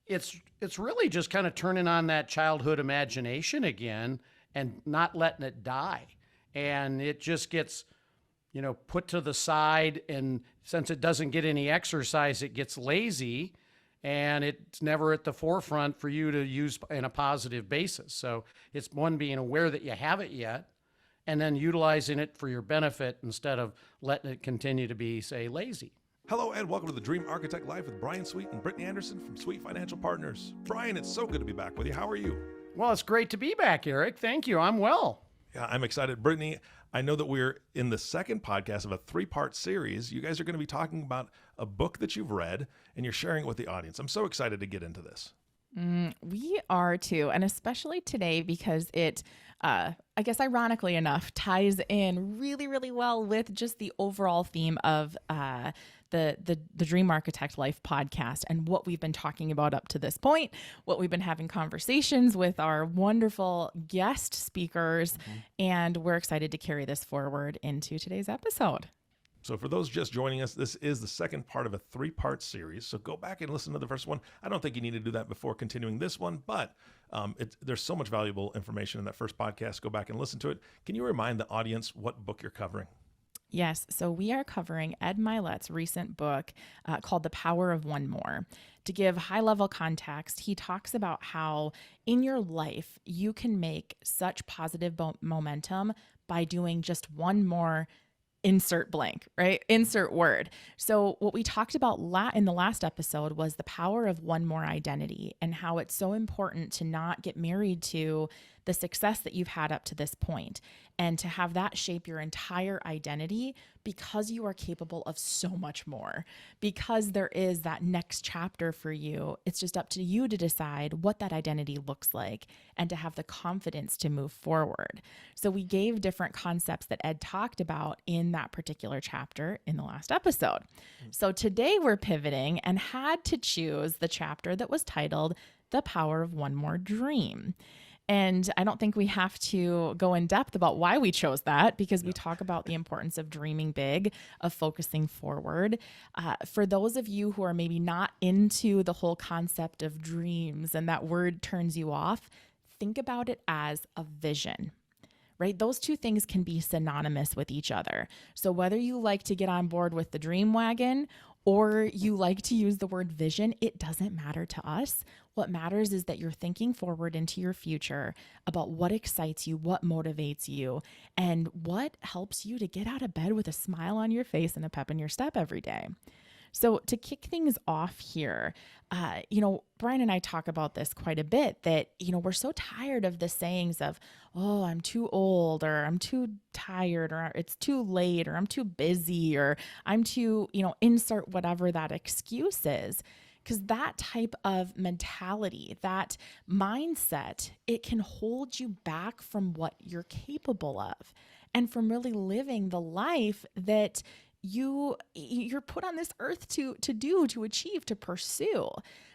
It's really just kind of turning on that childhood imagination again and not letting it die. And it just gets, put to the side. And since it doesn't get any exercise, it gets lazy and it's never at the forefront for you to use in a positive basis. So it's one, being aware that you have it yet, and then utilizing it for your benefit instead of letting it continue to be, say, lazy. Hello and welcome to the Dream Architect Life with Brian Sweet and Brittany Anderson from Sweet Financial Partners. Brian, it's so good to be back with you. How are you? Well, it's great to be back, Eric. Thank you. I'm well. Yeah, I'm excited. Brittany, I know that we're in the second podcast of a 3-part series. You guys are going to be talking about a book that you've read and you're sharing it with the audience. I'm so excited to get into this. We are too, and especially today because it, I guess ironically enough, ties in really, really well with just the overall theme of the Dream Architect Life podcast and what we've been talking about up to this point, what we've been having conversations with our wonderful guest speakers, and we're excited to carry this forward into today's episode. So for those just joining us, this is the second part of a 3-part series. So go back and listen to the first one. I don't think you need to do that before continuing this one, but there's so much valuable information in that first podcast. Go back and listen to it. Can you remind the audience what book you're covering? Yes. So we are covering Ed Mylett's recent book called The Power of One More. To give high-level context, he talks about how in your life, you can make such positive momentum by doing just one more insert blank, right? Insert word. So what we talked about in the last episode was the power of one more identity and how it's so important to not get married to the success that you've had up to this point and to have that shape your entire identity because you are capable of so much more. Because there is that next chapter for you, it's just up to you to decide what that identity looks like and to have the confidence to move forward. So we gave different concepts that Ed talked about in that particular chapter in the last episode. So today we're pivoting and had to choose the chapter that was titled The Power of One More Dream. And I don't think we have to go in depth about why we chose that because we talk about the importance of dreaming big, of focusing forward. For those of you who are maybe not into the whole concept of dreams and that word turns you off, think about it as a vision. Right? Those two things can be synonymous with each other. So whether you like to get on board with the dream wagon or you like to use the word vision, it doesn't matter to us. What matters is that you're thinking forward into your future about what excites you, what motivates you, and what helps you to get out of bed with a smile on your face and a pep in your step every day. So to kick things off here, Brian and I talk about this quite a bit that, we're so tired of the sayings of, oh, I'm too old, or I'm too tired, or it's too late, or I'm too busy, or I'm too, insert whatever that excuse is. Because that type of mentality, that mindset, it can hold you back from what you're capable of and from really living the life that you're put on this earth to do, to achieve, to pursue.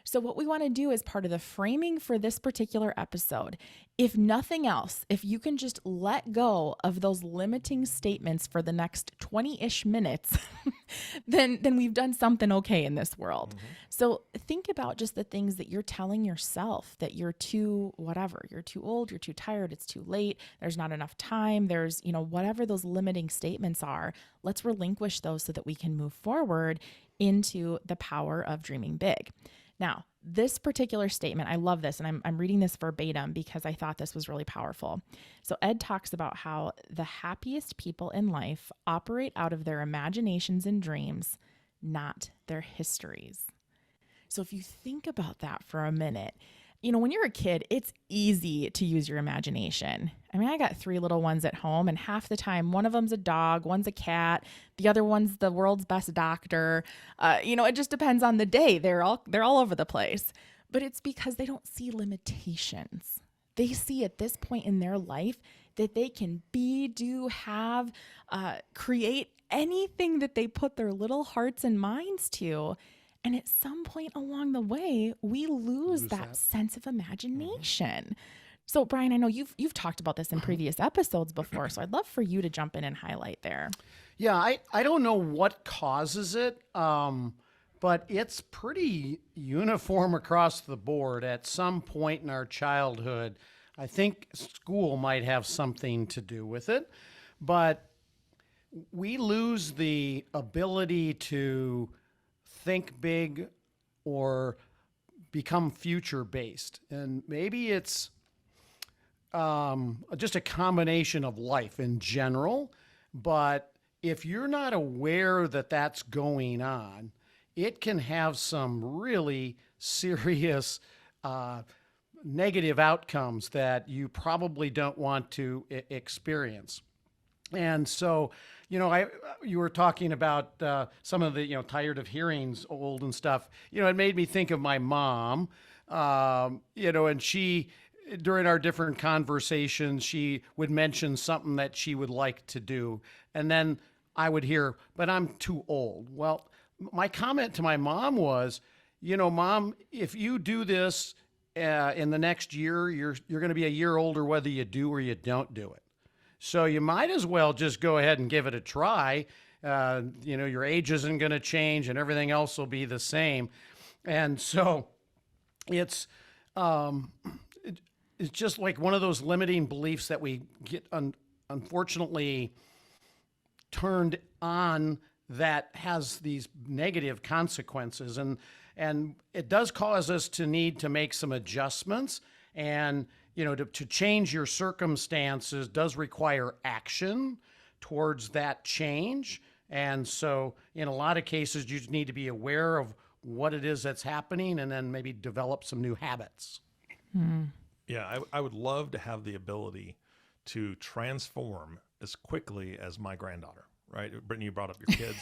So what we want to do as part of the framing for this particular episode, if nothing else, if you can just let go of those limiting statements for the next 20-ish minutes, then we've done something okay in this world. So think about just the things that you're telling yourself, that you're too whatever, you're too old, you're too tired, it's too late, there's not enough time, there's, whatever those limiting statements are, let's relinquish those so that we can move forward into the power of dreaming big. Now, this particular statement, I love this, and I'm reading this verbatim because I thought this was really powerful. So Ed talks about how the happiest people in life operate out of their imaginations and dreams, not their histories. So if you think about that for a minute, when you're a kid, it's easy to use your imagination. I mean, I got 3 little ones at home, and half the time, one of them's a dog, one's a cat, the other one's the world's best doctor. It just depends on the day. They're all over the place. But it's because they don't see limitations. They see at this point in their life that they can be, do, have, create anything that they put their little hearts and minds to. And at some point along the way, we lose that sense of imagination. So, Brian, I know you've talked about this in previous episodes before, so I'd love for you to jump in and highlight there. Yeah, I don't know what causes it, but it's pretty uniform across the board at some point in our childhood. I think school might have something to do with it, but we lose the ability to think big or become future based. And maybe it's just a combination of life in general. But if you're not aware that that's going on, it can have some really serious negative outcomes that you probably don't want to experience. And so, you were talking about some of the, tired of hearing's old and stuff. It made me think of my mom, and she, during our different conversations, she would mention something that she would like to do. And then I would hear, but I'm too old. Well, my comment to my mom was, Mom, if you do this in the next year, you're going to be a year older whether you do or you don't do it. So you might as well just go ahead and give it a try. Your age isn't going to change and everything else will be the same. And so it's just like one of those limiting beliefs that we get unfortunately turned on that has these negative consequences. And it does cause us to need to make some adjustments. And to change your circumstances does require action towards that change. And so in a lot of cases, you just need to be aware of what it is that's happening and then maybe develop some new habits. Yeah, I would love to have the ability to transform as quickly as my granddaughter, right? Brittany, you brought up your kids.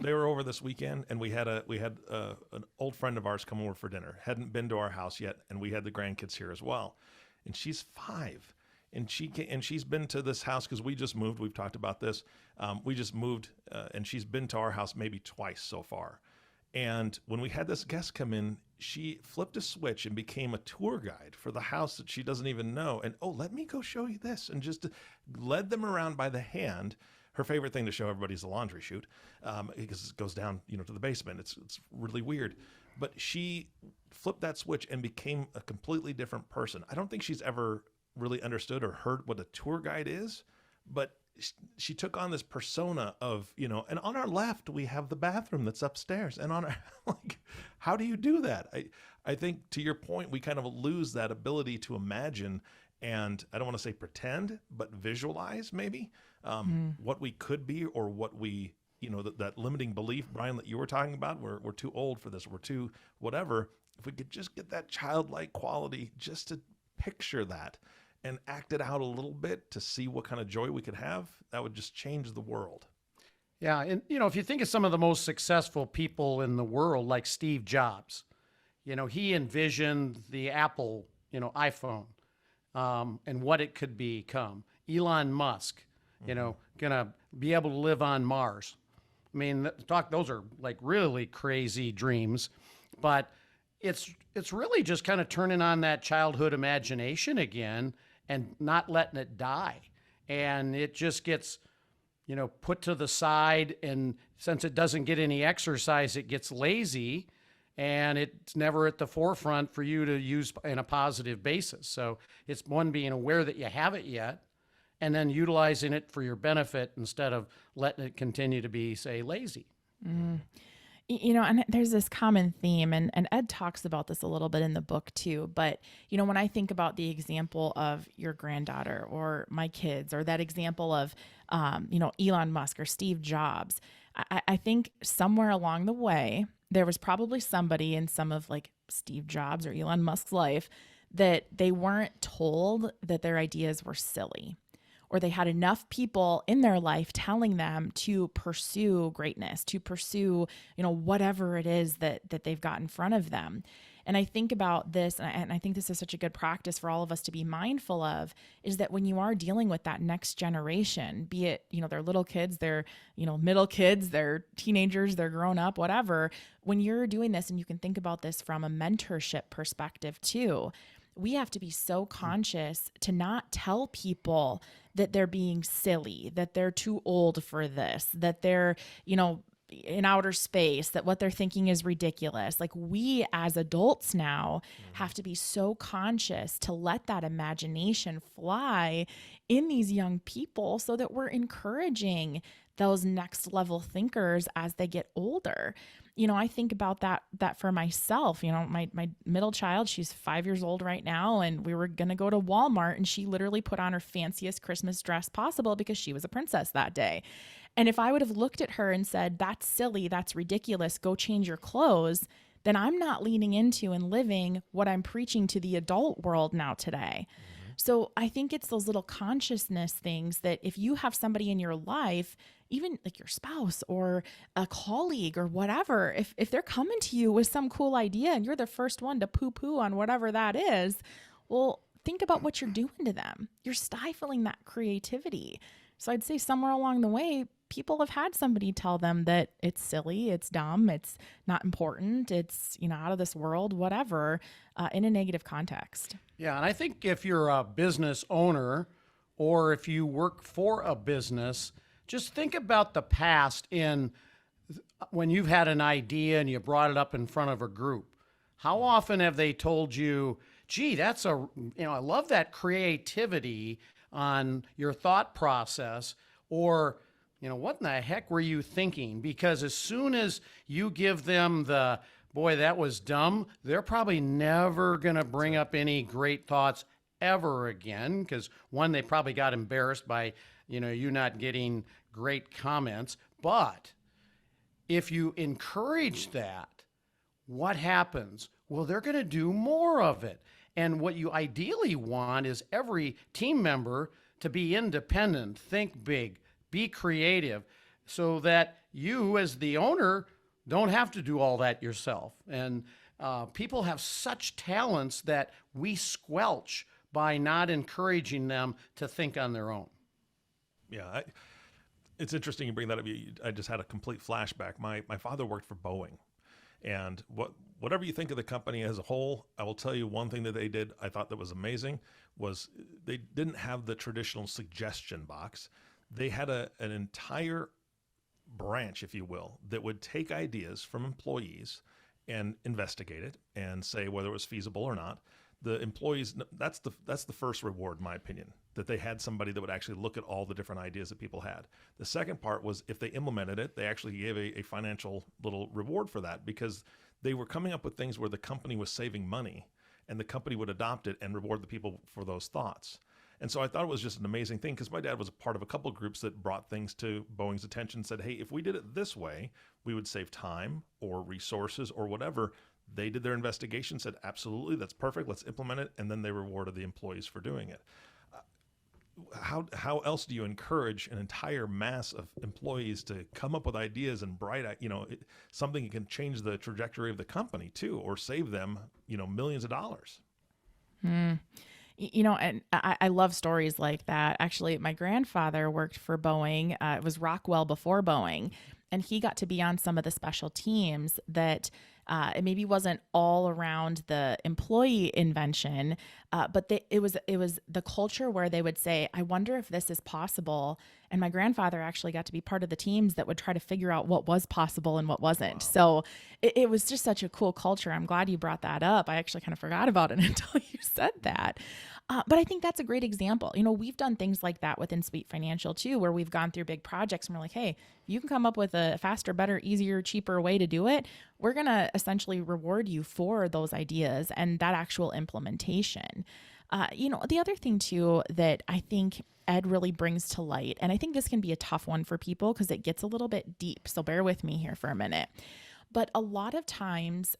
They were over this weekend, and we had an old friend of ours come over for dinner. Hadn't been to our house yet, and we had the grandkids here as well. And she's 5, and she's been to this house because we just moved. We've talked about this. We just moved, and she's been to our house maybe twice so far. And when we had this guest come in, she flipped a switch and became a tour guide for the house that she doesn't even know. And let me go show you this, and just led them around by the hand. Her favorite thing to show everybody is the laundry chute, because it goes down, to the basement. It's really weird, but she flipped that switch and became a completely different person. I don't think she's ever really understood or heard what a tour guide is, but she took on this persona of, and on our left we have the bathroom that's upstairs, and on our how do you do that? I think to your point, we kind of lose that ability to imagine. And I don't want to say pretend, but visualize maybe what we could be, or what we, that limiting belief, Brian, that you were talking about, we're too old for this, we're too whatever. If we could just get that childlike quality, just to picture that and act it out a little bit to see what kind of joy we could have, that would just change the world. Yeah. And, if you think of some of the most successful people in the world, like Steve Jobs, he envisioned the Apple, iPhone. And what it could become. Elon Musk, gonna be able to live on Mars. I mean, those are like really crazy dreams, but it's really just kind of turning on that childhood imagination again and not letting it die. And it just gets, put to the side. And since it doesn't get any exercise, it gets lazy. And it's never at the forefront for you to use in a positive basis. So it's one, being aware that you have it yet, and then utilizing it for your benefit instead of letting it continue to be, say, lazy. And there's this common theme, and Ed talks about this a little bit in the book too. But, when I think about the example of your granddaughter or my kids, or that example of, Elon Musk or Steve Jobs, I think somewhere along the way, there was probably somebody in some of like Steve Jobs or Elon Musk's life that they weren't told that their ideas were silly, or they had enough people in their life telling them to pursue greatness, to pursue, whatever it is that they've got in front of them. And I think about this, and I think this is such a good practice for all of us to be mindful of, is that when you are dealing with that next generation, be it, they're little kids, they're, middle kids, they're teenagers, they're grown up, whatever, when you're doing this, and you can think about this from a mentorship perspective too, we have to be so conscious to not tell people that they're being silly, that they're too old for this, that they're, in outer space, that what they're thinking is ridiculous. Like, we as adults now have to be so conscious to let that imagination fly in these young people so that we're encouraging those next level thinkers as they get older. I think about that for myself. My middle child, she's 5 years old right now, and we were going to go to Walmart, and she literally put on her fanciest Christmas dress possible because she was a princess that day. And if I would have looked at her and said, that's silly, that's ridiculous, go change your clothes, then I'm not leaning into and living what I'm preaching to the adult world now today. So I think it's those little consciousness things that if you have somebody in your life, even like your spouse or a colleague or whatever, if they're coming to you with some cool idea and you're the first one to poo-poo on whatever that is, well, think about what you're doing to them. You're stifling that creativity. So I'd say somewhere along the way, people have had somebody tell them that it's silly, it's dumb, it's not important, it's, out of this world, whatever, in a negative context. Yeah, and I think if you're a business owner or if you work for a business, just think about the past when you've had an idea and you brought it up in front of a group. How often have they told you, gee, I love that creativity on your thought process, or, what in the heck were you thinking? Because as soon as you give them the, boy, that was dumb, they're probably never going to bring up any great thoughts ever again. Because one, they probably got embarrassed by, you not getting great comments. But if you encourage that, what happens? Well, they're going to do more of it. And what you ideally want is every team member to be independent, think big, be creative, so that you as the owner don't have to do all that yourself. And people have such talents that we squelch by not encouraging them to think on their own. Yeah, it's interesting you bring that up. I just had a complete flashback. My father worked for Boeing. And whatever you think of the company as a whole, I will tell you one thing that they did I thought that was amazing was they didn't have the traditional suggestion box. They had an entire branch, if you will, that would take ideas from employees and investigate it and say whether it was feasible or not. The employees, that's the first reward, in my opinion, that they had somebody that would actually look at all the different ideas that people had. The second part was if they implemented it, they actually gave a financial little reward for that, because they were coming up with things where the company was saving money and the company would adopt it and reward the people for those thoughts. And so I thought it was just an amazing thing, because my dad was a part of a couple of groups that brought things to Boeing's attention and said, hey, if we did it this way, we would save time or resources or whatever. They did their investigation, said, absolutely, that's perfect, let's implement it. And then they rewarded the employees for doing it. How else do you encourage an entire mass of employees to come up with ideas and something that can change the trajectory of the company too, or save them, millions of dollars? And I love stories like that. Actually, my grandfather worked for Boeing. It was Rockwell before Boeing. And he got to be on some of the special teams that it maybe wasn't all around the employee invention, but it was the culture where they would say, I wonder if this is possible. And my grandfather actually got to be part of the teams that would try to figure out what was possible and what wasn't. Wow. So it was just such a cool culture. I'm glad you brought that up. I actually kind of forgot about it until you said that. But I think that's a great example. We've done things like that within Sweet Financial too, where we've gone through big projects and we're like, hey, if you can come up with a faster, better, easier, cheaper way to do it, we're going to essentially reward you for those ideas and that actual implementation. The other thing too that I think Ed really brings to light, and I think this can be a tough one for people because it gets a little bit deep. So bear with me here for a minute. But a lot of times,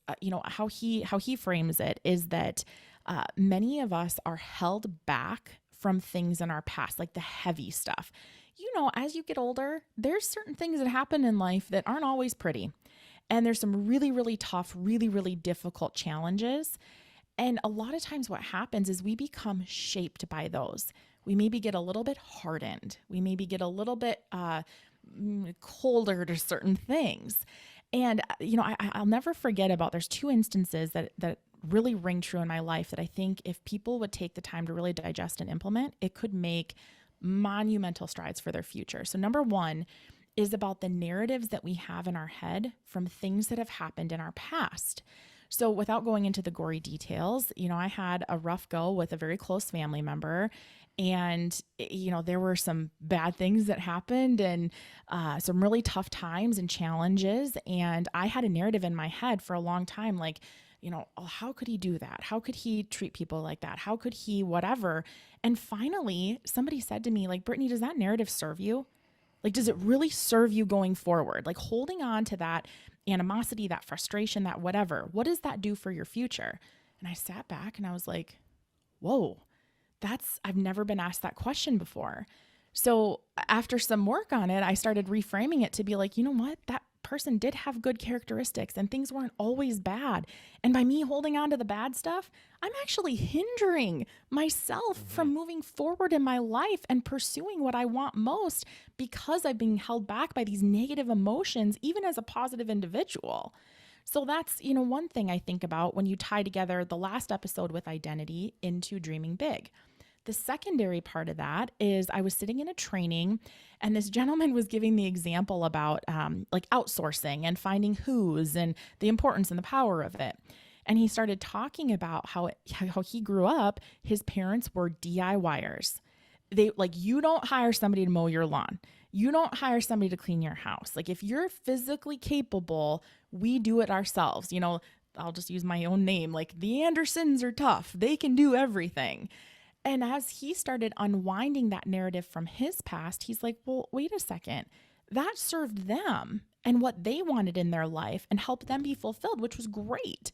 how he frames it is that many of us are held back from things in our past, like the heavy stuff. As you get older, there's certain things that happen in life that aren't always pretty. And there's some really, really tough, really, really difficult challenges. And a lot of times what happens is we become shaped by those. We maybe get a little bit hardened. We maybe get a little bit colder to certain things. And, I'll never forget there's two instances that really ring true in my life that I think if people would take the time to really digest and implement, it could make monumental strides for their future. So number one is about the narratives that we have in our head from things that have happened in our past. So without going into the gory details, I had a rough go with a very close family member, and, there were some bad things that happened and some really tough times and challenges. And I had a narrative in my head for a long time, like, oh, how could he do that? How could he treat people like that? How could he whatever? And finally, somebody said to me, like, Brittany, does that narrative serve you? Like, does it really serve you going forward? Like, holding on to that animosity, that frustration, that whatever, what does that do for your future? And I sat back and I was like, whoa, I've never been asked that question before. So after some work on it, I started reframing it to be like, you know what? That person did have good characteristics and things weren't always bad. And by me holding on to the bad stuff, I'm actually hindering myself from moving forward in my life and pursuing what I want most because I'm being held back by these negative emotions, even as a positive individual. So that's, one thing I think about when you tie together the last episode with identity into dreaming big. The secondary part of that is I was sitting in a training and this gentleman was giving the example about like outsourcing and finding who's and the importance and the power of it. And he started talking about how he grew up, his parents were DIYers. You don't hire somebody to mow your lawn. You don't hire somebody to clean your house. Like if you're physically capable, we do it ourselves. I'll just use my own name. Like the Andersons are tough. They can do everything. And as he started unwinding that narrative from his past, he's like, well, wait a second. That served them and what they wanted in their life and helped them be fulfilled, which was great.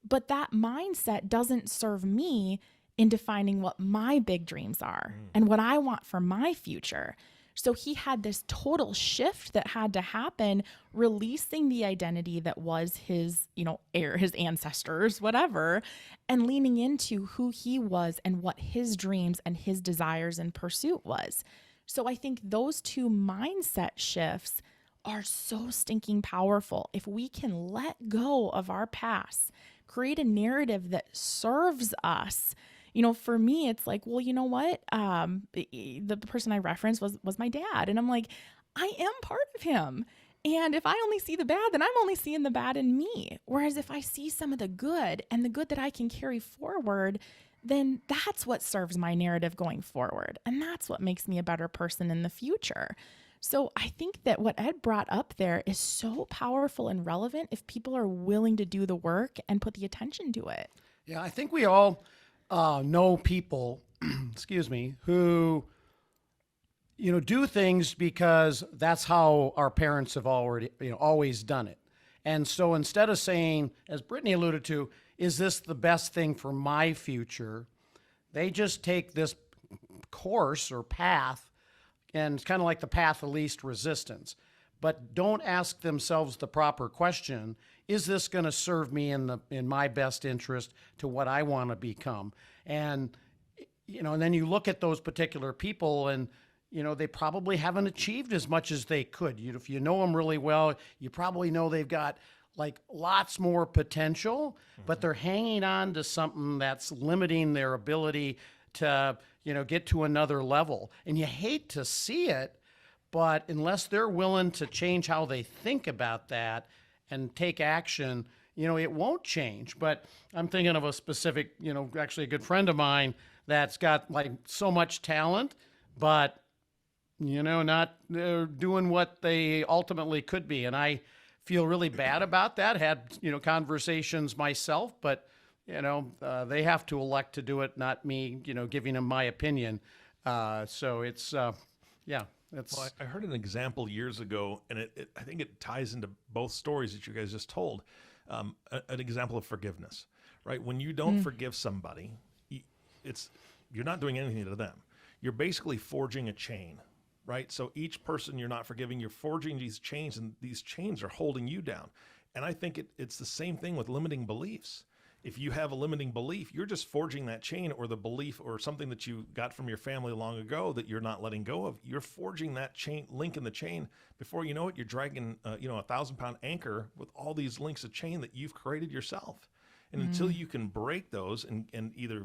But that mindset doesn't serve me in defining what my big dreams are and what I want for my future. So he had this total shift that had to happen, releasing the identity that was his, his ancestors, whatever, and leaning into who he was and what his dreams and his desires and pursuit was. So I think those two mindset shifts are so stinking powerful. If we can let go of our past, create a narrative that serves us. For me, it's like, well, you know what? The person I referenced was my dad. And I'm like, I am part of him. And if I only see the bad, then I'm only seeing the bad in me. Whereas if I see some of the good and the good that I can carry forward, then that's what serves my narrative going forward. And that's what makes me a better person in the future. So I think that what Ed brought up there is so powerful and relevant if people are willing to do the work and put the attention to it. Yeah, I think we all know people, excuse me, who, do things because that's how our parents have already, always done it. And so instead of saying, as Brittany alluded to, is this the best thing for my future? They just take this course or path, and it's kind of like the path of least resistance, but don't ask themselves the proper question. Is this going to serve me in my best interest to what I want to become? And, and then you look at those particular people and, they probably haven't achieved as much as they could. If you know them really well, you probably know they've got like lots more potential, but they're hanging on to something that's limiting their ability to, get to another level. And you hate to see it, but unless they're willing to change how they think about that and take action, it won't change. But I'm thinking of a specific, actually a good friend of mine that's got like so much talent, but, not doing what they ultimately could be. And I feel really bad about that. Had, conversations myself, but, they have to elect to do it, not me, giving them my opinion. So it's, yeah. Well, I heard an example years ago, and I think it ties into both stories that you guys just told. An example of forgiveness, right? When you don't forgive somebody, you're not doing anything to them. You're basically forging a chain, right? So each person you're not forgiving, you're forging these chains, and these chains are holding you down. And I think it's the same thing with limiting beliefs. If you have a limiting belief, you're just forging that chain, or the belief or something that you got from your family long ago that you're not letting go of. You're forging that chain, link in the chain. Before you know it, you're dragging, a 1,000-pound anchor with all these links of chain that you've created yourself. And until you can break those and either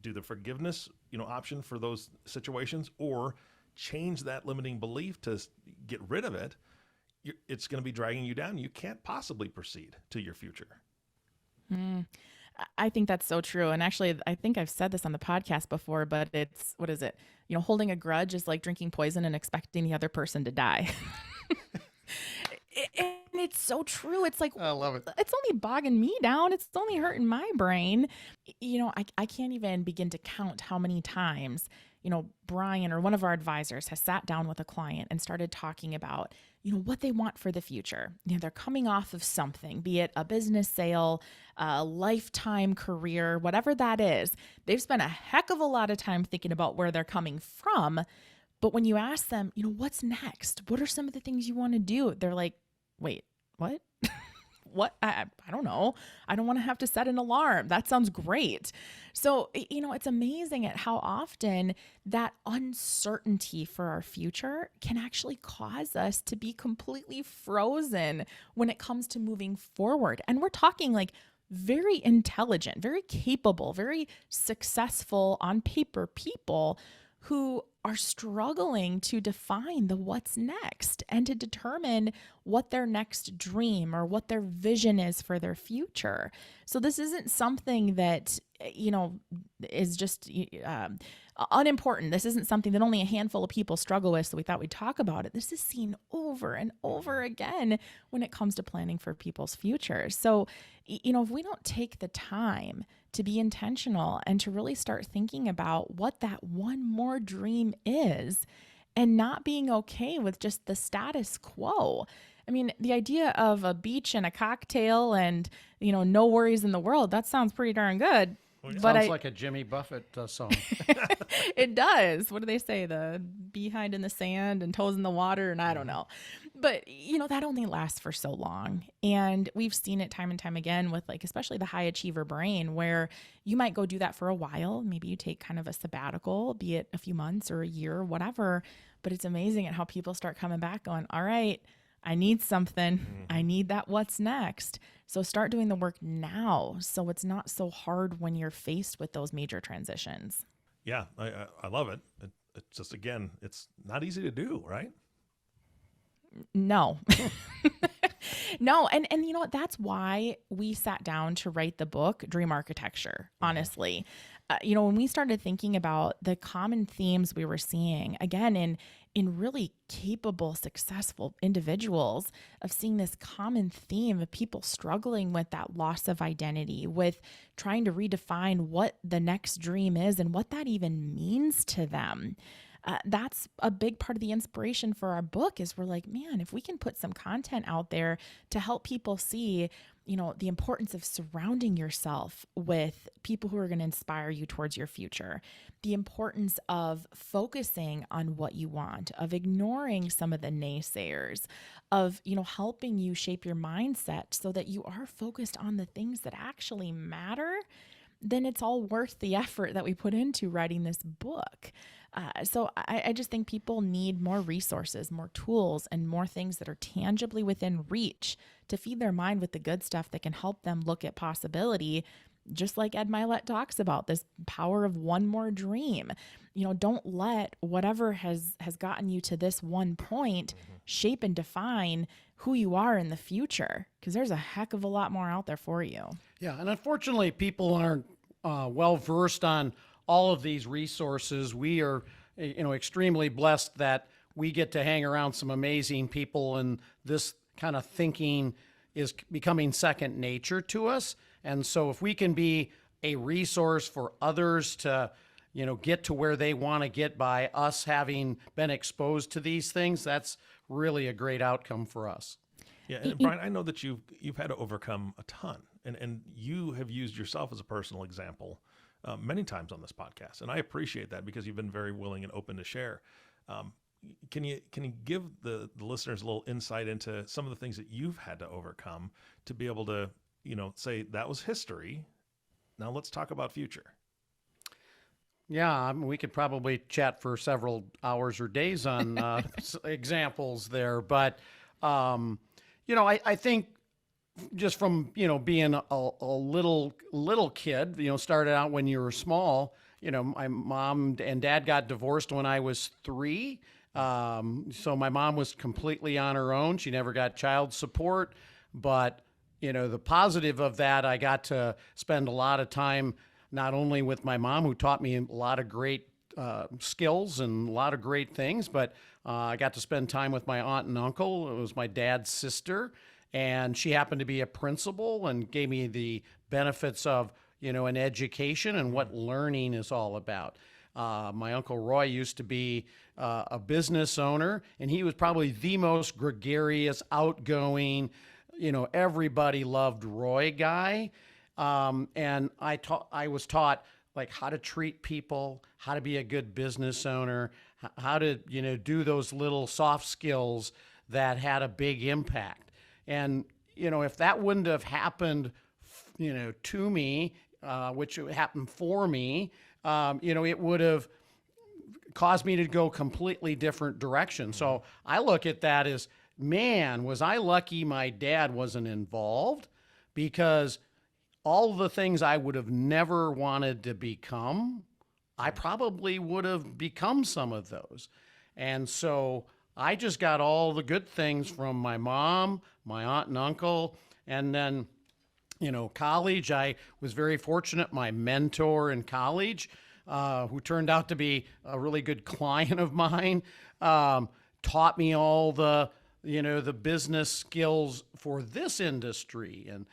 do the forgiveness, option for those situations, or change that limiting belief to get rid of it, it's going to be dragging you down. You can't possibly proceed to your future. I think that's so true. And actually, I think I've said this on the podcast before, but it's, what is it? Holding a grudge is like drinking poison and expecting the other person to die. And it's so true. It's like, I love it. It's only bogging me down. It's only hurting my brain. I can't even begin to count how many times, Brian or one of our advisors has sat down with a client and started talking about, what they want for the future. They're coming off of something, be it a business sale, a lifetime career, whatever that is. They've spent a heck of a lot of time thinking about where they're coming from. But when you ask them, what's next? What are some of the things you want to do? They're like, wait, what? What? I don't know. I don't want to have to set an alarm. That sounds great. So, it's amazing at how often that uncertainty for our future can actually cause us to be completely frozen when it comes to moving forward. And we're talking like very intelligent, very capable, very successful on paper people who are struggling to define the what's next and to determine what their next dream or what their vision is for their future. So this isn't something that, is just unimportant. This isn't something that only a handful of people struggle with, so we thought we'd talk about it. This is seen over and over again when it comes to planning for people's futures. So, if we don't take the time to be intentional and to really start thinking about what that one more dream is and not being okay with just the status quo. I mean, the idea of a beach and a cocktail and, no worries in the world, that sounds pretty darn good. But sounds like a Jimmy Buffett song. It does. What do they say? The behind in the sand and toes in the water, and I don't know. But, that only lasts for so long. And we've seen it time and time again with especially the high achiever brain, where you might go do that for a while. Maybe you take kind of a sabbatical, be it a few months or a year or whatever. But it's amazing at how people start coming back going, all right, I need something. I need that what's next. So start doing the work now so it's not so hard when you're faced with those major transitions. Yeah, I love it. It's just, again, it's not easy to do, right? No. No. And you know what? That's why we sat down to write the book, Dream Architecture, honestly. When we started thinking about the common themes we were seeing, again, in really capable, successful individuals, of seeing this common theme of people struggling with that loss of identity, with trying to redefine what the next dream is and what that even means to them. That's a big part of the inspiration for our book is we're like, man, if we can put some content out there to help people see, the importance of surrounding yourself with people who are going to inspire you towards your future, the importance of focusing on what you want, of ignoring some of the naysayers, of, helping you shape your mindset so that you are focused on the things that actually matter, then it's all worth the effort that we put into writing this book. So I just think people need more resources, more tools, and more things that are tangibly within reach to feed their mind with the good stuff that can help them look at possibility, just like Ed Mylett talks about, this power of one more dream. Don't let whatever has gotten you to this one point shape and define who you are in the future, because there's a heck of a lot more out there for you. Yeah, and unfortunately, people aren't well versed on all of these resources. We are, extremely blessed that we get to hang around some amazing people, and this kind of thinking is becoming second nature to us. And so if we can be a resource for others to, get to where they want to get by us having been exposed to these things, that's really a great outcome for us. Yeah, and Brian, I know that you've had to overcome a ton, and you have used yourself as a personal example many times on this podcast, and I appreciate that because you've been very willing and open to share. Can you give the listeners a little insight into some of the things that you've had to overcome to be able to, say that was history, now let's talk about future? Yeah, we could probably chat for several hours or days on examples there, but I think just from being a little kid, started out when you were small, my mom and dad got divorced when I was 3. So my mom was completely on her own. She never got child support. But, the positive of that, I got to spend a lot of time not only with my mom, who taught me a lot of great skills and a lot of great things, but I got to spend time with my aunt and uncle. It was my dad's sister, and she happened to be a principal and gave me the benefits of, an education and what learning is all about. My Uncle Roy used to be a business owner, and he was probably the most gregarious, outgoing, everybody loved Roy guy. And I was taught like how to treat people, how to be a good business owner, how to, do those little soft skills that had a big impact. And, if that wouldn't have happened, to me, which happened for me, it would have caused me to go completely different direction. So I look at that as, man, was I lucky my dad wasn't involved, because all the things I would have never wanted to become, I probably would have become some of those. And so I just got all the good things from my mom, my aunt and uncle, and then, college. I was very fortunate. My mentor in college, who turned out to be a really good client of mine, taught me all the business skills for this industry. And,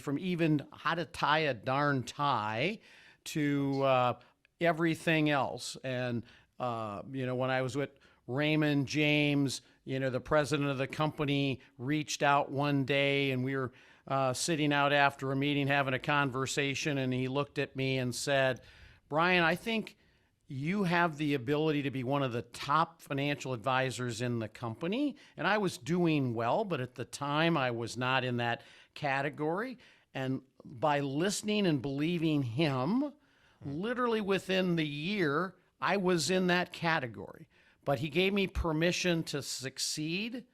from even how to tie a darn tie to everything else. And, when I was with Raymond James, the president of the company reached out one day, and we were sitting out after a meeting having a conversation, and he looked at me and said, Brian, I think you have the ability to be one of the top financial advisors in the company. And I was doing well, but at the time I was not in that category. And by listening and believing him, literally within the year, I was in that category. But he gave me permission to succeed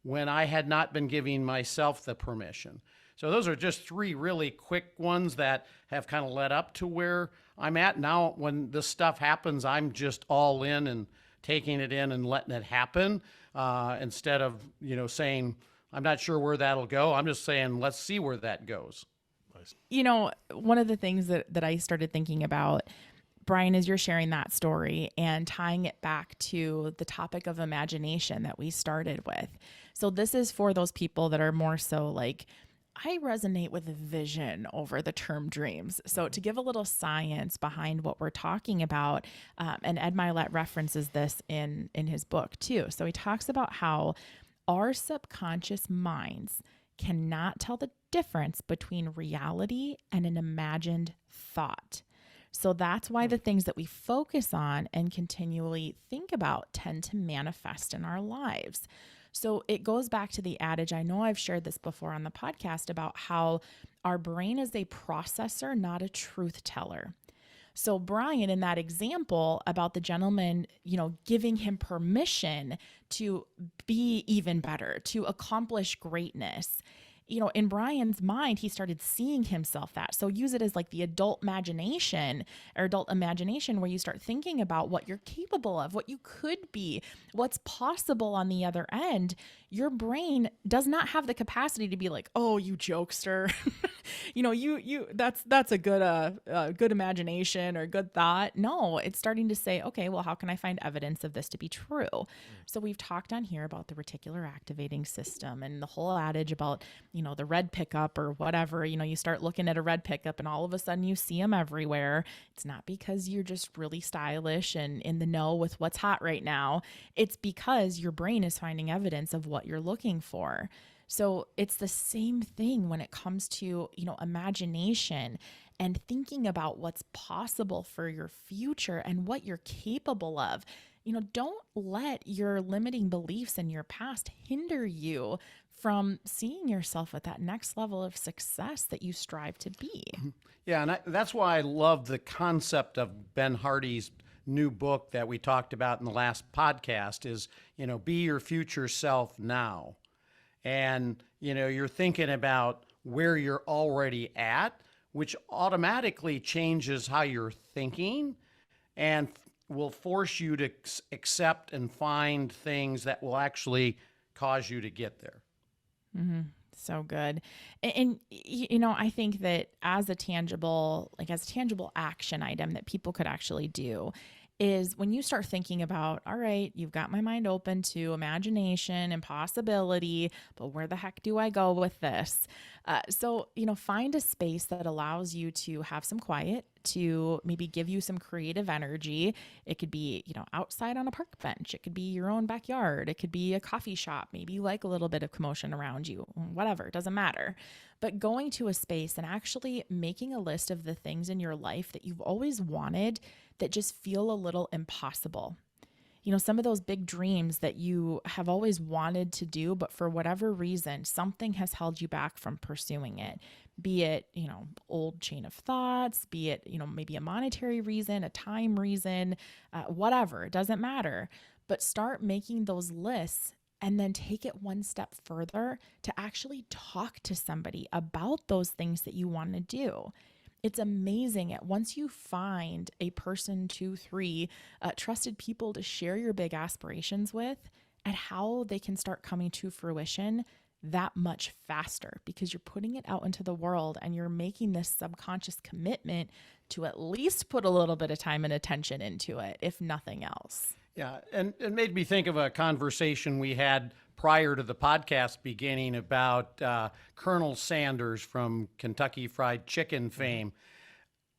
when I had not been giving myself the permission. So those are just 3 really quick ones that have kind of led up to where I'm at now. When this stuff happens, I'm just all in and taking it in and letting it happen, instead of, saying, I'm not sure where that'll go. I'm just saying, let's see where that goes. Nice. One of the things that I started thinking about, Brian, is you're sharing that story and tying it back to the topic of imagination that we started with. So this is for those people that are more so like, I resonate with vision over the term dreams. So to give a little science behind what we're talking about, and Ed Mylett references this in his book too. So he talks about how our subconscious minds cannot tell the difference between reality and an imagined thought. So that's why the things that we focus on and continually think about tend to manifest in our lives. So it goes back to the adage, I know I've shared this before on the podcast, about how our brain is a processor, not a truth teller. So Brian, in that example about the gentleman, giving him permission to be even better, to accomplish greatness, in Brian's mind, he started seeing himself that. So use it as like the adult imagination where you start thinking about what you're capable of, what you could be, what's possible on the other end. Your brain does not have the capacity to be like, oh, you jokester, that's a good imagination or good thought. No, it's starting to say, okay, well, how can I find evidence of this to be true? So we've talked on here about the reticular activating system and the whole adage about, the red pickup or whatever. You start looking at a red pickup and all of a sudden you see them everywhere. It's not because you're just really stylish and in the know with what's hot right now. It's because your brain is finding evidence of what you're looking for. So it's the same thing when it comes to, imagination and thinking about what's possible for your future and what you're capable of. Don't let your limiting beliefs in your past hinder you from seeing yourself at that next level of success that you strive to be. Yeah, and that's why I love the concept of Ben Hardy's new book that we talked about in the last podcast is, be your future self now. And, you're thinking about where you're already at. which automatically changes how you're thinking and will force you to accept and find things that will actually cause you to get there. So good. And, you know, I think that as a tangible action item that people could actually do is when you start thinking about, all right, you've got my mind open to imagination and possibility, but where the heck do I go with this? So, you know, find a space that allows you to have some quiet, to maybe give you some creative energy. It could be, you know, outside on a park bench. It could be your own backyard. It could be a coffee shop. Maybe you like a little bit of commotion around you, whatever, it doesn't matter. But going to a space and actually making a list of the things in your life that you've always wanted that just feel a little impossible. You know, some of those big dreams that you have always wanted to do, but for whatever reason, something has held you back from pursuing it. Be it, you know, old chain of thoughts, be it, you know, maybe a monetary reason, a time reason, whatever, it doesn't matter. But start making those lists and then take it one step further to actually talk to somebody about those things that you want to do. It's amazing at once you find a person, 2, 3 trusted people to share your big aspirations with, at how they can start coming to fruition that much faster, because you're putting it out into the world and you're making this subconscious commitment to at least put a little bit of time and attention into it, if nothing else. Yeah, and it made me think of a conversation we had prior to the podcast beginning about Colonel Sanders from Kentucky Fried Chicken fame.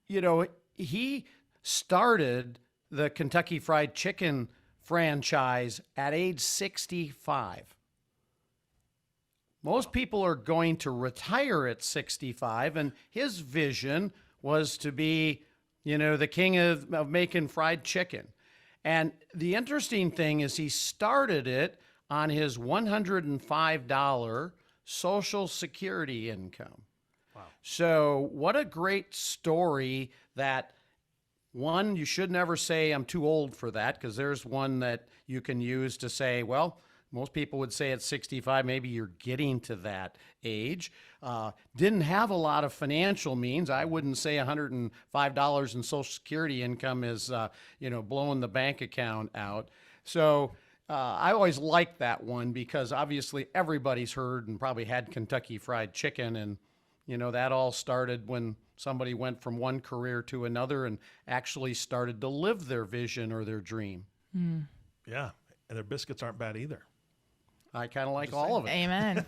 You know, he started the Kentucky Fried Chicken franchise at age 65. Most people are going to retire at 65, and his vision was to be, you know, the king of making fried chicken. And the interesting thing is he started it on his $105 Social Security income. Wow. So what a great story that, one, you should never say I'm too old for that, because there's one that you can use to say, well, most people would say at 65, maybe you're getting to that age. Didn't have a lot of financial means. I wouldn't say $105 in Social Security income is, blowing the bank account out. So I always liked that one, because obviously everybody's heard and probably had Kentucky Fried Chicken. And, you know, that all started when somebody went from one career to another and actually started to live their vision or their dream. Yeah. And their biscuits aren't bad either. I kind of like all of it. Amen.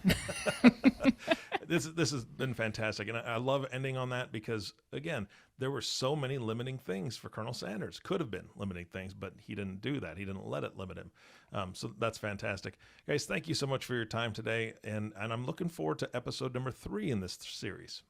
This has been fantastic. And I love ending on that because, again, there were so many limiting things for Colonel Sanders. Could have been limiting things, but he didn't do that. He didn't let it limit him. So that's fantastic. Guys, thank you so much for your time today. And I'm looking forward to episode number 3 in this series.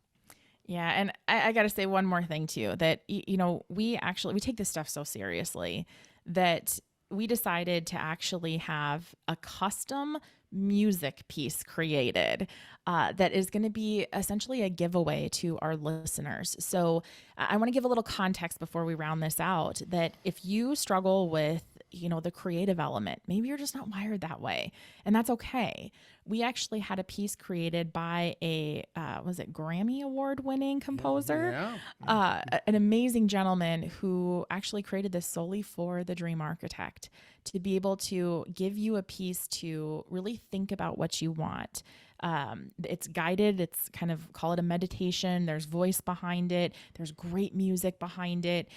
Yeah. And I got to say one more thing too, that, you know, we take this stuff so seriously that we decided to actually have a custom music piece created that is going to be essentially a giveaway to our listeners. So I want to give a little context before we round this out, that if you struggle with, you know, the creative element, maybe you're just not wired that way, and that's okay. We actually had a piece created by a, Grammy Award winning composer, an amazing gentleman who actually created this solely for the Dream Architect, to be able to give you a piece to really think about what you want. It's guided. It's kind of, call it a meditation. There's voice behind it. There's great music behind it.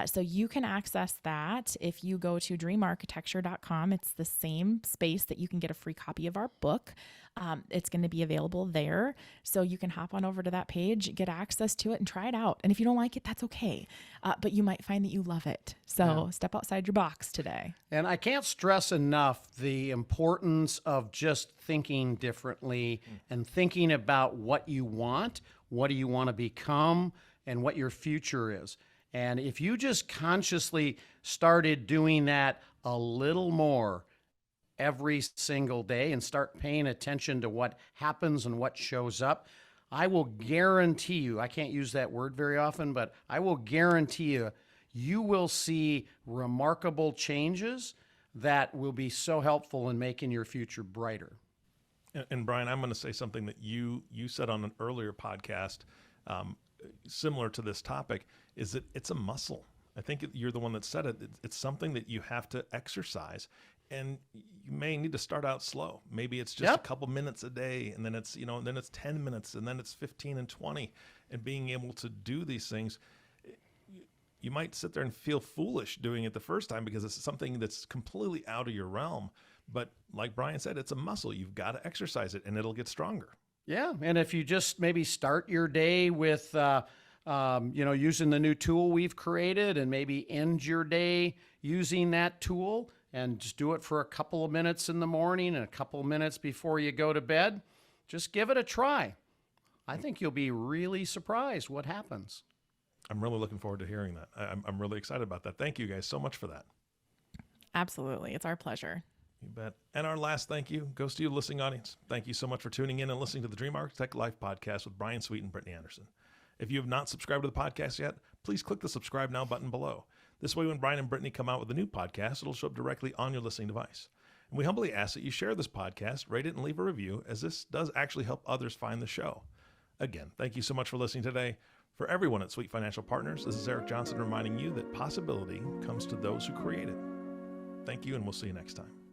So you can access that if you go to dreamarchitecture.com. It's the same space that you can get a free copy of our book. It's going to be available there. So you can hop on over to that page, get access to it, and try it out. And if you don't like it, that's okay. But you might find that you love it. So step outside your box today. And I can't stress enough the importance of just thinking differently and thinking about what you want, what do you want to become, and what your future is. And if you just consciously started doing that a little more every single day and start paying attention to what happens and what shows up, I will guarantee you, I can't use that word very often, but I will guarantee you, you will see remarkable changes that will be so helpful in making your future brighter. And Brian, I'm going to say something that you said on an earlier podcast. similar to this topic is that it's a muscle. I think you're the one that said it. It's something that you have to exercise, and you may need to start out slow. Maybe it's just a couple minutes a day, and then it's, then it's 10 minutes, and then it's 15 and 20, and being able to do these things. You might sit there and feel foolish doing it the first time because it's something that's completely out of your realm. But like Brian said, it's a muscle. You've got to exercise it, and it'll get stronger. Yeah. And if you just maybe start your day with, using the new tool we've created, and maybe end your day using that tool, and just do it for a couple of minutes in the morning and a couple of minutes before you go to bed, just give it a try. I think you'll be really surprised what happens. I'm really looking forward to hearing that. I'm really excited about that. Thank you guys so much for that. Absolutely. It's our pleasure. You bet. And our last thank you goes to you, listening audience. Thank you so much for tuning in and listening to the Dream Architect Life podcast with Brian Sweet and Brittany Anderson. If you have not subscribed to the podcast yet, please click the subscribe now button below. This way, when Brian and Brittany come out with a new podcast, it'll show up directly on your listening device. And we humbly ask that you share this podcast, rate it, and leave a review, as this does actually help others find the show. Again, thank you so much for listening today. For everyone at Sweet Financial Partners, this is Eric Johnson reminding you that possibility comes to those who create it. Thank you, and we'll see you next time.